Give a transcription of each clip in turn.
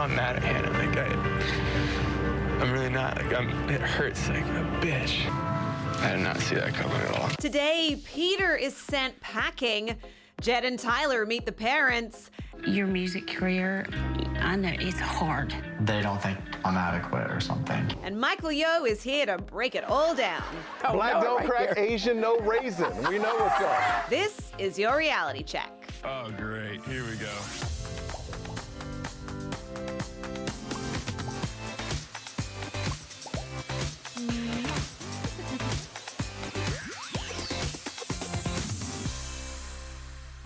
not mad at Hannah. Like, I'm really not. Like, it hurts like a bitch. I did not see that coming at all. Today, Peter is sent packing. Jed and Tyler meet the parents. Your music career, I know it's hard. They don't think I'm adequate or something. And Michael Yo is here to break it all down. Black don't crack, Asian no raisin. We know what's up. This is your reality check. Oh, great. Here we go.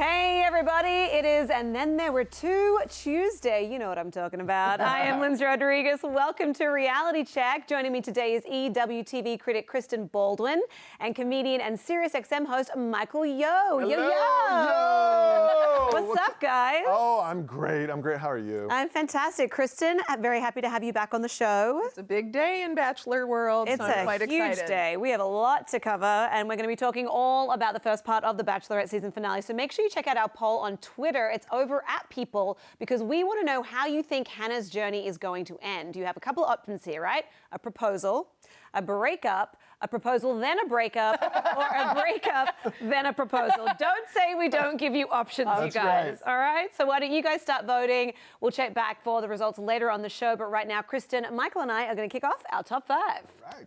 Hey everybody, it is And Then There Were Two Tuesday. You know what I'm talking about. I am Lyndsey Rodrigues. Welcome to Reality Check. Joining me today is EWTV critic Kristen Baldwin and comedian and SiriusXM host Michael Yo. Hello, Yo. yo. What's up, guys? Oh, I'm great. I'm great. How are you? I'm fantastic. Kristen, I'm very happy to have you back on the show. It's a big day in Bachelor world, It's so I'm quite a huge excited. day. We have a lot to cover, and we're going to be talking all about the first part of the Bachelorette season finale. So make sure you check out our poll on Twitter. It's over at People, because we want to know how you think Hannah's journey is going to end. You have a couple of options here, right? A proposal, a breakup, a proposal, then a breakup, or a breakup, then a proposal. Don't say we don't give you options, you guys. Right. All right? So why don't you guys start voting? We'll check back for the results later on the show. But right now, Kristen, Michael, and I are going to kick off our top five. Right.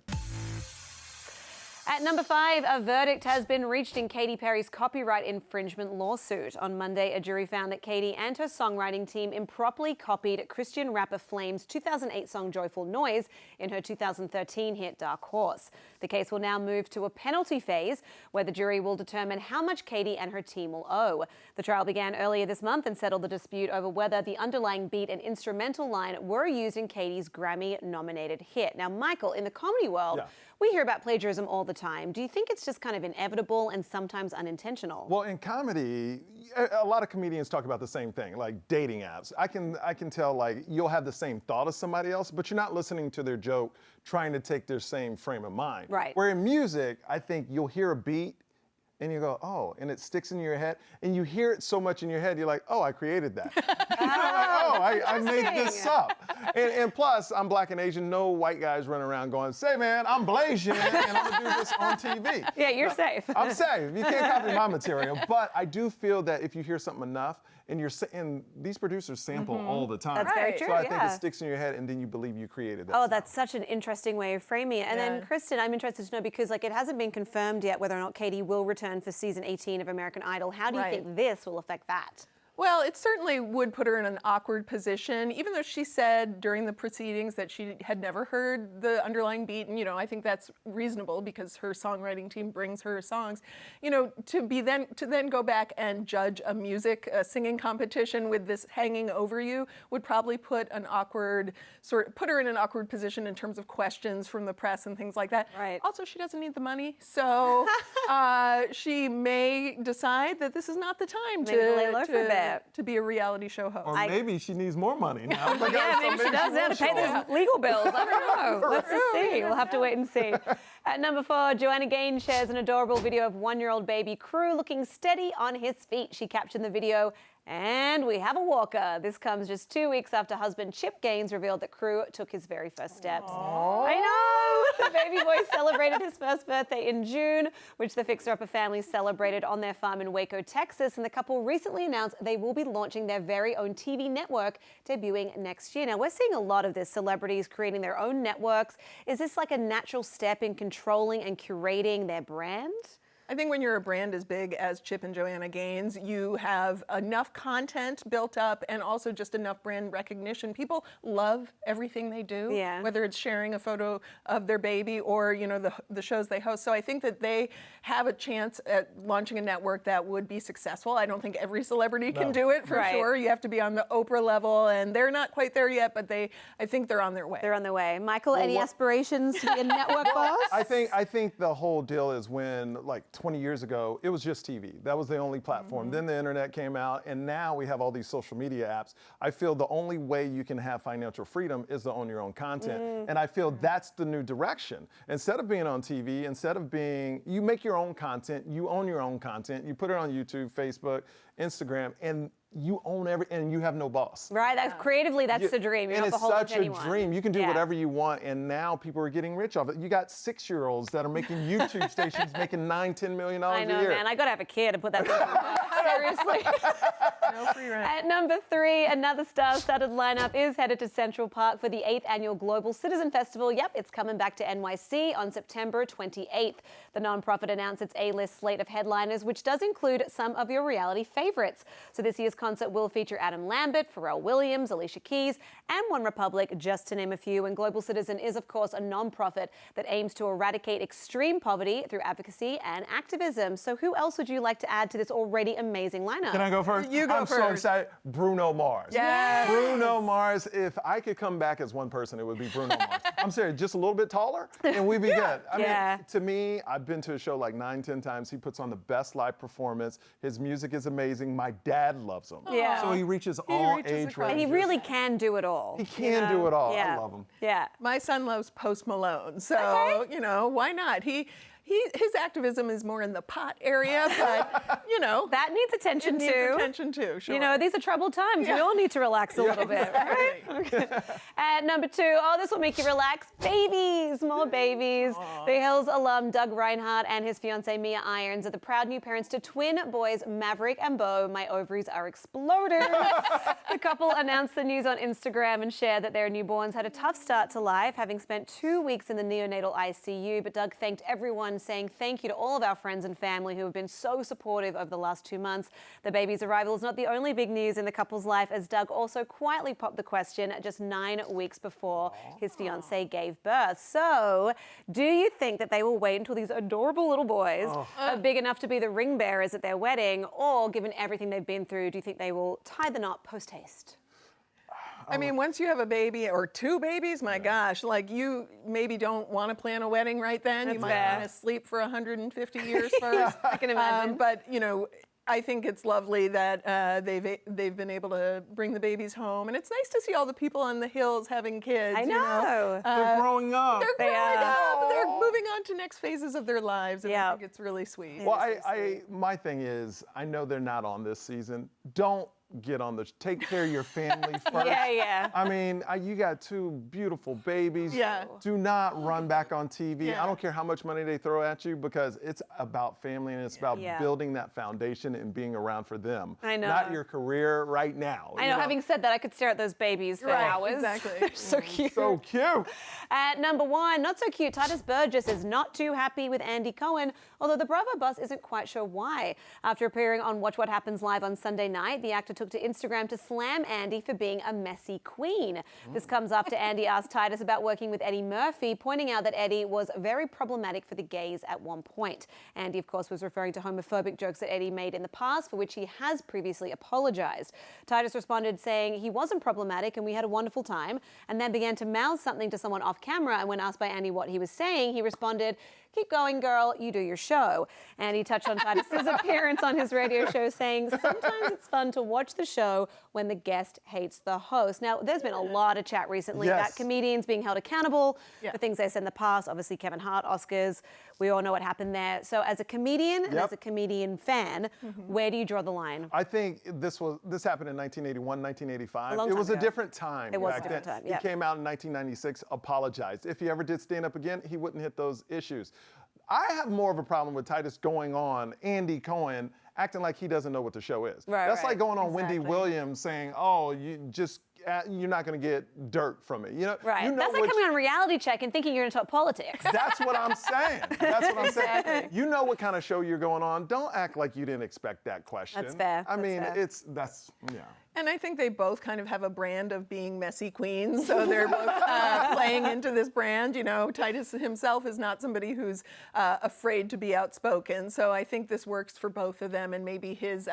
At number 5, a verdict has been reached in Katy Perry's copyright infringement lawsuit. On Monday, a jury found that Katy and her songwriting team improperly copied Christian rapper Flame's 2008 song Joyful Noise in her 2013 hit Dark Horse. The case will now move to a penalty phase, where the jury will determine how much Katy and her team will owe. The trial began earlier this month and settled the dispute over whether the underlying beat and instrumental line were used in Katy's Grammy-nominated hit. Now, Michael, in the comedy world, we hear about plagiarism all the time. Do you think it's just kind of inevitable and sometimes unintentional? Well, in comedy, a lot of comedians talk about the same thing, like dating apps. I can tell, like, you'll have the same thought as somebody else, but you're not listening to their joke, trying to take their same frame of mind. Right. Where in music, I think you'll hear a beat and you go, oh, and it sticks in your head, and you hear it so much in your head, you're like, oh, I created that. I made this up. And plus, I'm black and Asian, no white guys running around going, say, man, I'm Blasian, and I'm gonna do this on TV. Yeah, you're safe. I'm safe. You can't copy my material. But I do feel that if you hear something enough, and these producers sample all the time. That's very true, So I think it sticks in your head, and then you believe you created that. Oh, that's such an interesting way of framing it. And then, Kristen, I'm interested to know, because like it hasn't been confirmed yet whether or not Katy will return for season 18 of American Idol. How do you think this will affect that? Well, it certainly would put her in an awkward position, even though she said during the proceedings that she had never heard the underlying beat. And, I think that's reasonable because her songwriting team brings her songs. To then go back and judge a singing competition with this hanging over you would probably put her in an awkward position in terms of questions from the press and things like that. Right. Also, she doesn't need the money, so she may decide that this is not the time to be a reality show host. Or maybe she needs more money now. Maybe she does have to pay those legal bills. I don't know. Let's just see. We'll have to wait and see. At number 4, Joanna Gaines shares an adorable video of 1-year-old baby Crew looking steady on his feet. She captioned the video, and we have a walker. This comes just 2 weeks after husband Chip Gaines revealed that Crew took his very first steps. Aww. I know! The baby boy celebrated his first birthday in June, which the Fixer Upper family celebrated on their farm in Waco, Texas. And the couple recently announced they will be launching their very own TV network, debuting next year. Now, we're seeing a lot of this, celebrities creating their own networks. Is this like a natural step in controlling and curating their brand? I think when you're a brand as big as Chip and Joanna Gaines, you have enough content built up and also just enough brand recognition. People love everything they do, whether it's sharing a photo of their baby or, the shows they host. So I think that they have a chance at launching a network that would be successful. I don't think every celebrity can do it for sure. You have to be on the Oprah level, and they're not quite there yet, but I think they're on their way. They're on their way. Michael, any aspirations to be a network boss? I think the whole deal is when, like, 20 years ago, it was just TV. That was the only platform. Then the internet came out, and now we have all these social media apps. I feel the only way you can have financial freedom is to own your own content. And I feel that's the new direction. Instead of being on TV, you make your own content, you own your own content, you put it on YouTube, Facebook, Instagram, and you own and you have no boss. Right, that's creatively, that's the dream. You're and not it's beholden such to a anyone. dream. You can do whatever you want, and now people are getting rich off it. You got 6-year-olds that are making YouTube stations making $9-10 million a year. I know, man. I gotta have a kid to put that. Seriously. No free rent. At number 3, another star-studded lineup is headed to Central Park for the 8th annual Global Citizen Festival. Yep, it's coming back to NYC on September 28th. The nonprofit announced its A-list slate of headliners, which does include some of your reality favorites. So this year's concert will feature Adam Lambert, Pharrell Williams, Alicia Keys, and OneRepublic, just to name a few. And Global Citizen is, of course, a nonprofit that aims to eradicate extreme poverty through advocacy and activism. So who else would you like to add to this already amazing lineup? Can I go first? You go I'm first. so excited. Bruno Mars. Yes. Bruno Mars. If I could come back as one person, it would be Bruno Mars. I'm serious, just a little bit taller, and we'd be good. I mean, to me, I've been to a show like 9-10 times. He puts on the best live performance. His music is amazing. My dad loves him. Yeah. So he reaches all reaches age across. And ranges. he really can do it all. He can do it all. I love him. Yeah. My son loves Post Malone, so you know, why not? His activism is more in the pot area, but you know That needs attention it needs too. attention too. Sure. You know, these are troubled times. We all need to relax a little bit, right? At number 2, this will make you relax. Babies, more babies. The Hills alum Doug Reinhardt and his fiancée Mia Irons are the proud new parents to twin boys Maverick and Beau. My ovaries are exploding. The couple announced the news on Instagram and shared that their newborns had a tough start to life, having spent 2 weeks in the neonatal ICU. But Doug thanked everyone, saying thank you to all of our friends and family who have been so supportive over the last 2 months. The baby's arrival is not the only big news in the couple's life, as Doug also quietly popped the question just 9 weeks before his fiancée gave birth. So, do you think that they will wait until these adorable little boys are big enough to be the ring bearers at their wedding, or given everything they've been through, do you think they will tie the knot post-haste? I mean, once you have a baby or 2 babies, my gosh, like you maybe don't want to plan a wedding right then. You might want to sleep for 150 years first. I can imagine. But you know, I think it's lovely that they've been able to bring the babies home, and it's nice to see all the people on the hills having kids. I know. They're growing up. They're growing up. They're moving on to next phases of their lives, and I think it's really sweet. Well, my thing is, I know they're not on this season. Don't get on take care of your family first. I mean, you got 2 beautiful babies. Do not run back on TV. I don't care how much money they throw at you, because it's about family, and it's about building that foundation and being around for them. I know. Not your career right now. I know. Having said that, I could stare at those babies for hours. Exactly. They're so cute. So cute. At number 1, not so cute, Titus Burgess is not too happy with Andy Cohen, although the Bravo boss isn't quite sure why. After appearing on Watch What Happens Live on Sunday night, the actor took to Instagram to slam Andy for being a messy queen. This comes after Andy asked Titus about working with Eddie Murphy, pointing out that Eddie was very problematic for the gays at one point. Andy, of course, was referring to homophobic jokes that Eddie made in the past, for which he has previously apologized. Titus responded saying he wasn't problematic and we had a wonderful time, and then began to mouth something to someone off camera, and when asked by Andy what he was saying, he responded, "Keep going, girl, you do your show." And he touched on Titus's appearance on his radio show, saying, "Sometimes it's fun to watch the show when the guest hates the host." Now, there's been a lot of chat recently about comedians being held accountable for things they said in the past. Obviously, Kevin Hart, Oscars, we all know what happened there. So as a comedian and as a comedian fan, where do you draw the line? I think this happened in 1981, 1985. It was a different time. It was a different time, He came out in 1996, apologized. If he ever did stand up again, he wouldn't hit those issues. I have more of a problem with Titus going on Andy Cohen acting like he doesn't know what the show is. That's like going on Wendy Williams saying, "Oh, you're not going to get dirt from it." You know, That's like coming on Reality Check and thinking you're going to talk politics. That's what I'm saying. That's what I'm saying. You know what kind of show you're going on. Don't act like you didn't expect that question. That's fair. I mean, that's fair. And I think they both kind of have a brand of being messy queens, so they're both playing into this brand. You know, Titus himself is not somebody who's afraid to be outspoken, so I think this works for both of them, and maybe his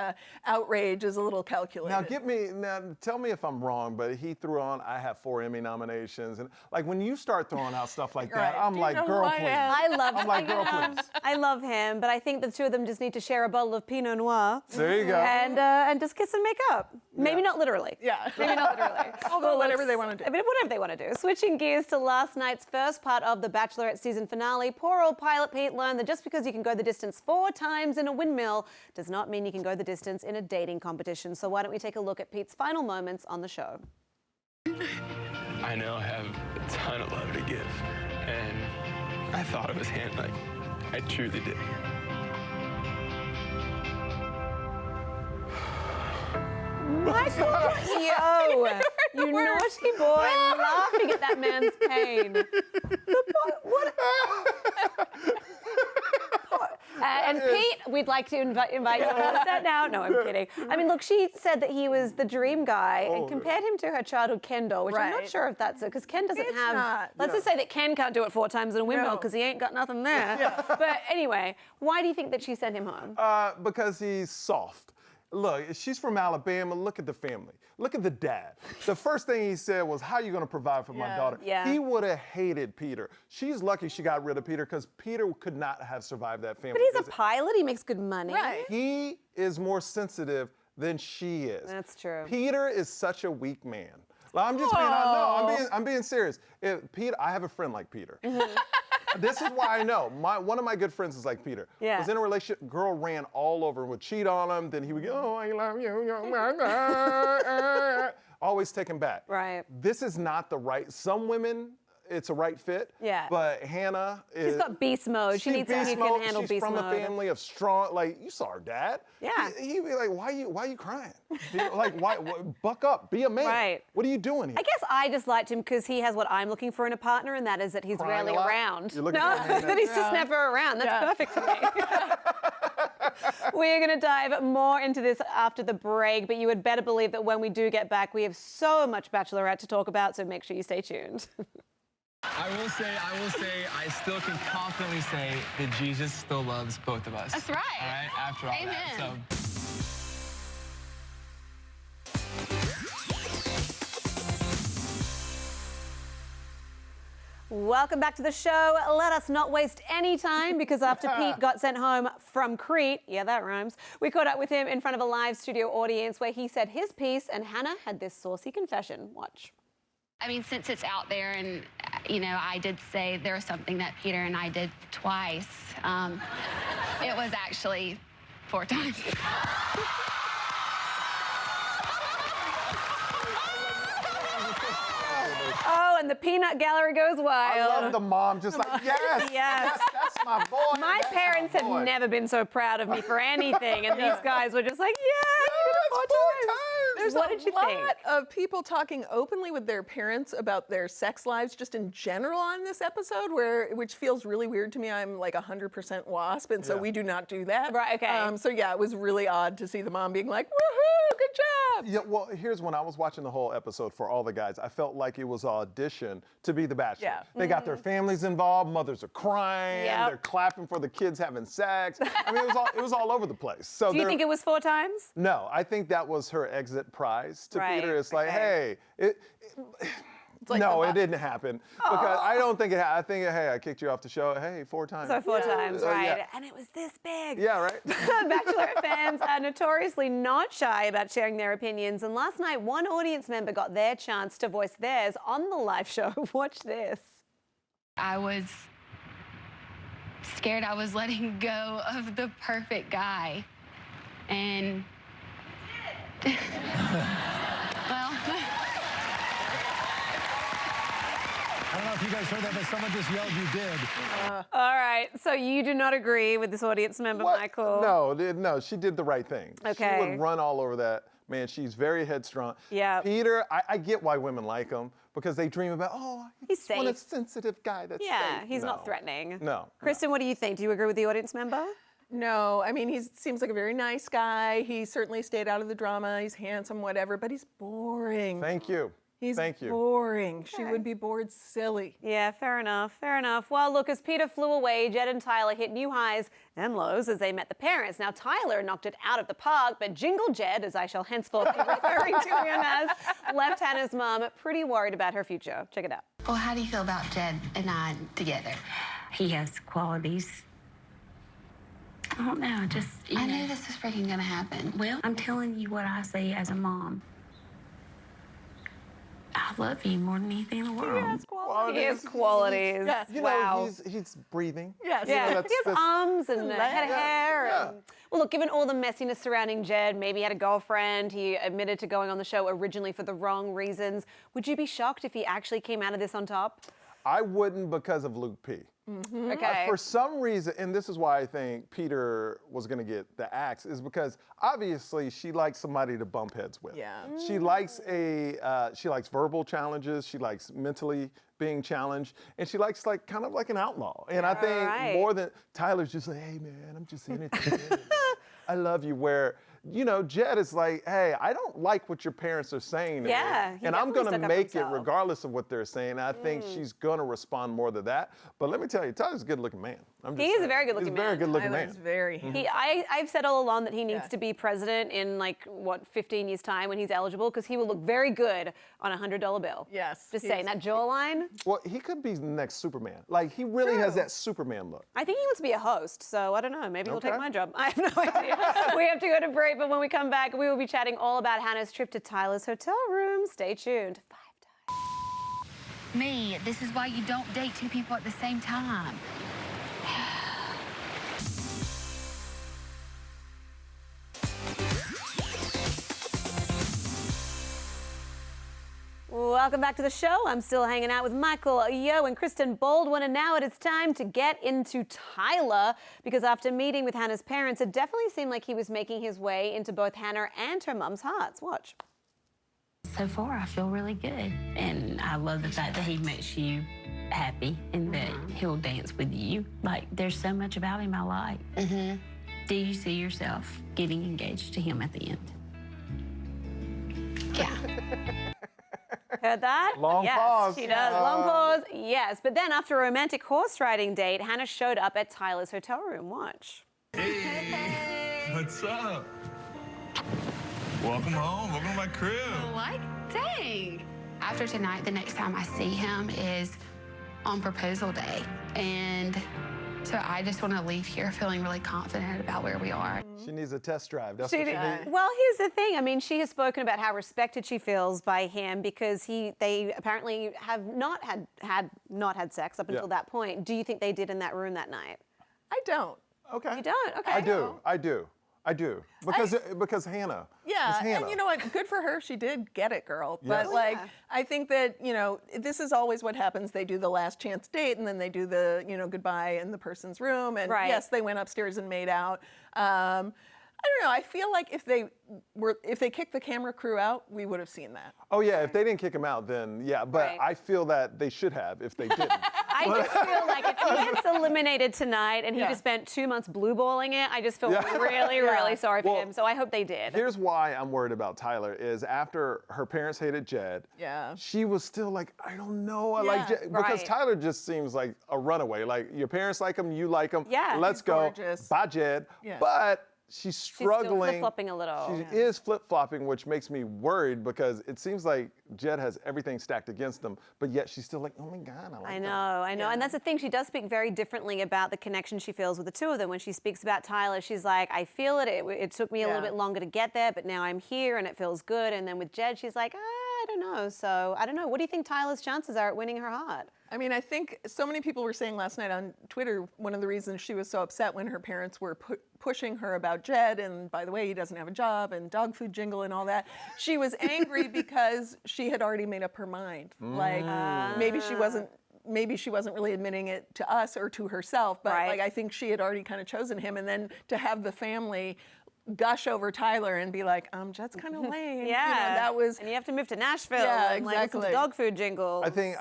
outrage is a little calculated. Now tell me if I'm wrong, but he threw on, I have 4 Emmy nominations, and like when you start throwing out stuff like that, I'm like, girl, please. I love him. I'm like, girl, please. I love him, but I think the 2 of them just need to share a bottle of Pinot Noir. There you go. And just kiss and make up. Maybe not literally. Yeah. Maybe not literally. Although whatever they want to do. I mean, whatever they want to do. Switching gears to last night's first part of the Bachelorette season finale, poor old pilot Pete learned that just because you can go the distance 4 times in a windmill does not mean you can go the distance in a dating competition. So why don't we take a look at Pete's final moments on the show. I know I have a ton of love to give, and I thought it was like I truly did. Michael, you naughty boy, laughing at that man's pain. And Pete, we'd like to invite you on the set now. No, I'm kidding. I mean, look, she said that he was the dream guy and compared him to her childhood Ken doll, which I'm not sure if that's it, because Ken doesn't have... Let's just say that Ken can't do it 4 times in a windmill because he ain't got nothing there. But anyway, why do you think that she sent him home? Because he's soft. Look, she's from Alabama. Look at the family. Look at the dad. The first thing he said was, how are you going to provide for my daughter? Yeah. He would have hated Peter. She's lucky she got rid of Peter because Peter could not have survived that family But he's visit. a pilot. He makes good money. Right. He is more sensitive than she is. That's true. Peter is such a weak man. Like, I'm just being, no, I'm being serious. I have a friend like Peter. This is why I know. One of my good friends is like Peter. Yeah. Was in a relationship, girl ran all over and would cheat on him, then he would go, oh, I love you. Always taken back. Right. This is not the right, some women, it's a right fit. Yeah. But Hannah is. She's got beast mode. She needs someone who can handle beast mode. She's from a family of strong, like, you saw her dad. Yeah. He'd be like, why are you crying? Like, why, buck up, be a man. Right. What are you doing here? I guess I just liked him because he has what I'm looking for in a partner, and that is that he's Crying rarely a lot? around. You're looking No, for a man that he's just Yeah. never around. That's perfect for me. We're going to dive more into this after the break, but you had better believe that when we do get back, we have so much Bachelorette to talk about, so make sure you stay tuned. I will say, I still can confidently say that Jesus still loves both of us. That's right. All right, after all that. Amen. So. Welcome back to the show. Let us not waste any time because after Pete got sent home from Crete, yeah, that rhymes, we caught up with him in front of a live studio audience where he said his piece and Hannah had this saucy confession. Watch. I mean, since it's out there and, you know, I did say there was something that Peter and I did twice. It was actually 4 times. Oh, and the peanut gallery goes wild. I love the mom, just like, yes, Yes. that's my boy. My that's parents my have boy. never been so proud of me for anything, and these guys were just like, yeah, you did it 4 times. There's What a did you lot think? of people talking openly with their parents about their sex lives just in general on this episode, which feels really weird to me. I'm like 100% WASP, and so we do not do that. Right, okay. So yeah, it was really odd to see the mom being like, woohoo, good job. Yeah, well, here's when I was watching the whole episode for all the guys, I felt like it was an audition to be the Bachelor. Yeah. They got their families involved, mothers are crying, Yep. they're clapping for the kids having sex. I mean, it was all over the place. So Do you think it was 4 times? No, I think that was her exit prize to Right, Peter. It's like, okay. hey, like no, the it didn't happen. Because I don't think it happened. I think, hey, I kicked you off the show. Hey, 4 times. So 4 times, right? Yeah. And it was this big. Yeah, right? Bachelorette fans are notoriously not shy about sharing their opinions, and last night one audience member got their chance to voice theirs on the live show. Watch this. I was scared I was letting go of the perfect guy. And, well, I don't know if you guys heard that, but someone just yelled you did. All right, so you do not agree with this audience member, What? Michael? No, she did the right thing. Okay. She would run all over that. Man, she's very headstrong. Yeah. Peter, I get why women like him because they dream about, He's I want a safe. sensitive guy that's Yeah, safe. he's No. not threatening. No. Kristen, what do you think? Do you agree with the audience member? No, I mean, he seems like a very nice guy. He certainly stayed out of the drama. He's handsome, whatever, but he's boring. Thank you. He's Thank you. boring. She would be bored silly. Yeah, fair enough, fair enough. Well, look, as Peter flew away, Jed and Tyler hit new highs and lows as they met the parents. Now, Tyler knocked it out of the park, but Jingle Jed, as I shall henceforth be referring to him as, left Hannah's mom pretty worried about her future. Check it out. well, how do you feel about Jed and I together? He has qualities I don't know, just, I knew this was freaking gonna happen. Well, I'm telling you what I see as a mom. I love you more than anything in the world. He has qualities. Yes. You wow. know, he's breathing. Yes. Yeah, he has arms and a head of hair. Yeah. And, well, look, given all the messiness surrounding Jed, maybe he had a girlfriend, he admitted to going on the show originally for the wrong reasons. Would you be shocked if he actually came out of this on top? I wouldn't because of Luke P. Okay. For some reason, and this is why I think Peter was going to get the axe, is because obviously she likes somebody to bump heads with. Yeah. She likes she likes verbal challenges. She likes mentally being challenged, and she likes kind of like an outlaw. And I think more than Tyler's just like, hey man, I'm just entertaining. I love you. Where Jed is like, hey, I don't like what your parents are saying to me, and I'm going to make it regardless of what they're saying. And I think she's going to respond more to that. But let me tell you, Tyler's a good-looking man. He is a very good-looking man. He's a very good-looking man. Tyler's very handsome. I've said all along that he needs to be president in 15 years' time when he's eligible, because he will look very good on a $100 bill. Yes. Just saying, that jawline. Well, he could be the next Superman. Like, he really has that Superman look. I think he wants to be a host, so I don't know. Maybe he'll take my job. I have no idea. We have to go to break, but when we come back, we will be chatting all about Hannah's trip to Tyler's hotel room. Stay tuned. 5 times. Me, this is why you don't date two people at the same time. Welcome back to the show. I'm still hanging out with Michael Yo and Kristen Baldwin, and now it is time to get into Tyler, because after meeting with Hannah's parents, it definitely seemed like he was making his way into both Hannah and her mum's hearts. Watch. So far, I feel really good. And I love the fact that he makes you happy and that he'll dance with you. Like, there's so much about him I like. Do you see yourself getting engaged to him at the end? Yeah. Heard that? Long yes, pause. She does. Long pause. Yes. But then after a romantic horse riding date, Hannah showed up at Tyler's hotel room. Watch. Hey, what's up? Welcome home. Welcome to my crib. Dang. After tonight, the next time I see him is on proposal day. And so I just want to leave here feeling really confident about where we are. She needs a test drive. That's what she needs. Well, here's the thing. I mean, she has spoken about how respected she feels by him because they apparently have not had sex up until that point. Do you think they did in that room that night? I don't. Okay. You don't? Okay. I do. Because Hannah. Yeah, It's Hannah. and you know what? Good for her. She did get it, girl. But I think that this is always what happens. They do the last chance date, and then they do the goodbye in the person's room. And yes, they went upstairs and made out. I don't know. I feel like if they kicked the camera crew out, we would have seen that. Oh yeah, if they didn't kick him out, then yeah. But I feel that they should have if they didn't. I just feel like if he gets eliminated tonight and he just spent 2 months blue balling it, I just feel really sorry for him. So I hope they did. Here's why I'm worried about Tyler is after her parents hated Jed, she was still like, I don't know, I like Jed. Because Tyler just seems like a runaway. Like, your parents like him, you like him, let's go. Gorgeous. Bye, Jed. But she's struggling. She's still flip-flopping a little. She is flip-flopping, which makes me worried because it seems like Jed has everything stacked against him, but yet she's still like, oh my God, I like him. I know. And that's the thing. She does speak very differently about the connection she feels with the two of them. When she speaks about Tyler, she's like, I feel it. It took me a little bit longer to get there, but now I'm here and it feels good. And then with Jed, she's like, I don't know. So I don't know. What do you think Tyler's chances are at winning her heart? I mean, I think so many people were saying last night on Twitter, one of the reasons she was so upset when her parents were pushing her about Jed, and by the way, he doesn't have a job, and dog food jingle and all that. She was angry because she had already made up her mind. Like, maybe she wasn't really admitting it to us or to herself, but like I think she had already kind of chosen him, and then to have the family gush over Tyler and be like, Jed's kind of lame. That was. And you have to move to Nashville. Yeah, and listen to dog food jingles. I think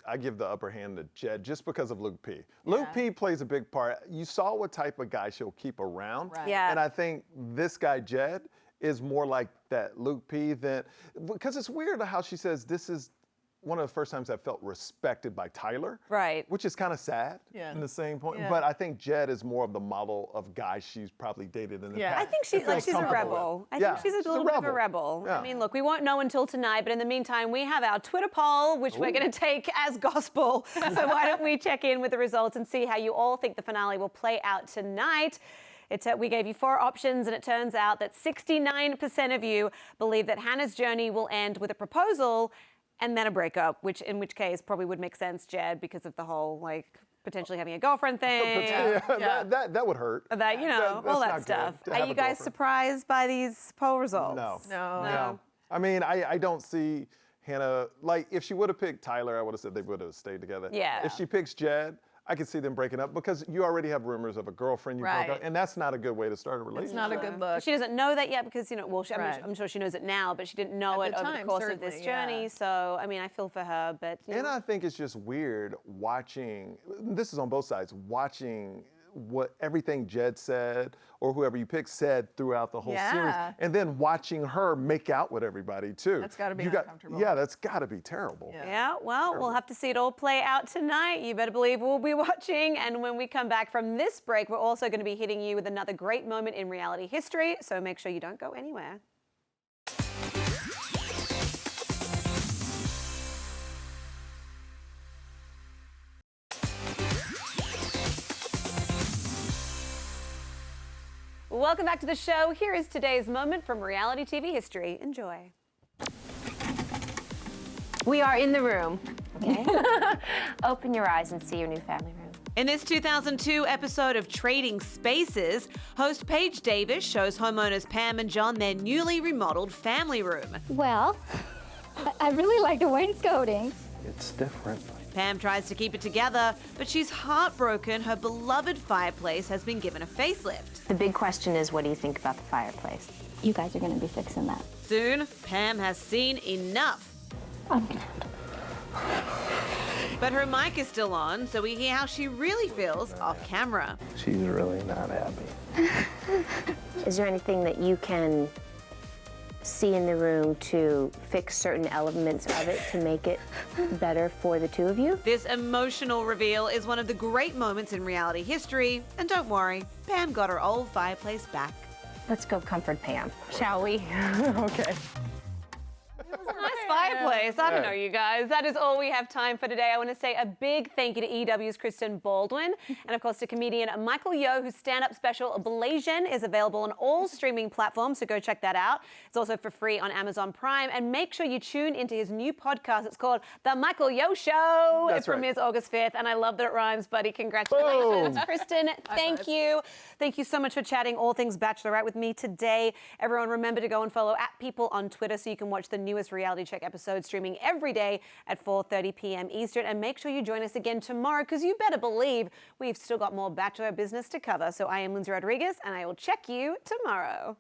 I give the upper hand to Jed just because of Luke P. Luke P plays a big part. You saw what type of guy she'll keep around. Yeah. And I think this guy, Jed, is more like that Luke P than, because it's weird how she says this is one of the first times I felt respected by Tyler. Right. Which is kind of sad Yeah. in the same point. Yeah. But I think Jed is more of the model of guy she's probably dated in the Yeah. past. I think she's a rebel. I think she's a little bit of a rebel. Yeah. I mean, look, we won't know until tonight, but in the meantime, we have our Twitter poll, which we're going to take as gospel. So why don't we check in with the results and see how you all think the finale will play out tonight. We gave you 4 options, and it turns out that 69% of you believe that Hannah's journey will end with a proposal and then a breakup, in which case probably would make sense, Jed, because of the whole, potentially having a girlfriend thing. That would hurt. All that stuff. Are you guys surprised by these poll results? No. I mean, I don't see Hannah, if she would have picked Tyler, I would have said they would have stayed together. Yeah. If she picks Jed, I could see them breaking up because you already have rumors of a girlfriend you broke up, and that's not a good way to start a relationship. It's not a good look. She doesn't know that yet because, I'm sure she knows it now, but she didn't know it over the course of this journey. So, I mean, I feel for her, but... And I think it's just weird watching, this is on both sides, watching what everything Jed said or whoever you pick said throughout the whole series, and then watching her make out with everybody too. That's got to be uncomfortable. Yeah, that's got to be terrible. Yeah, well, we'll have to see it all play out tonight. You better believe we'll be watching. And when we come back from this break, we're also going to be hitting you with another great moment in reality history. So make sure you don't go anywhere. Welcome back to the show. Here is today's moment from reality TV history. Enjoy. We are in the room, okay? Open your eyes and see your new family room. In this 2002 episode of Trading Spaces, host Paige Davis shows homeowners Pam and John their newly remodeled family room. Well, I really like the wainscoting. It's different. Pam tries to keep it together, but she's heartbroken her beloved fireplace has been given a facelift. The big question is, what do you think about the fireplace? You guys are going to be fixing that. Soon, Pam has seen enough. I'm But her mic is still on, so we hear how she really feels off camera. She's really not happy. Is there anything that you can see in the room to fix certain elements of it to make it better for the two of you? This emotional reveal is one of the great moments in reality history. And don't worry, Pam got her old fireplace back. Let's go comfort Pam, shall we? Okay. Nice fireplace. I don't know, you guys. That is all we have time for today. I want to say a big thank you to EW's Kristen Baldwin and, of course, to comedian Michael Yo, whose stand-up special Blasian is available on all streaming platforms, so go check that out. It's also for free on Amazon Prime. And make sure you tune into his new podcast. It's called The Michael Yo Show. That's it premieres August 5th, and I love that it rhymes, buddy. Congratulations. Kristen, thank you. Thank you so much for chatting all things Bachelorette with me today. Everyone, remember to go and follow @People on Twitter so you can watch the newest Reality Check episode streaming every day at 4:30 p.m. Eastern. And make sure you join us again tomorrow, because you better believe we've still got more Bachelor business to cover. So I am Lyndsey Rodrigues, and I will check you tomorrow.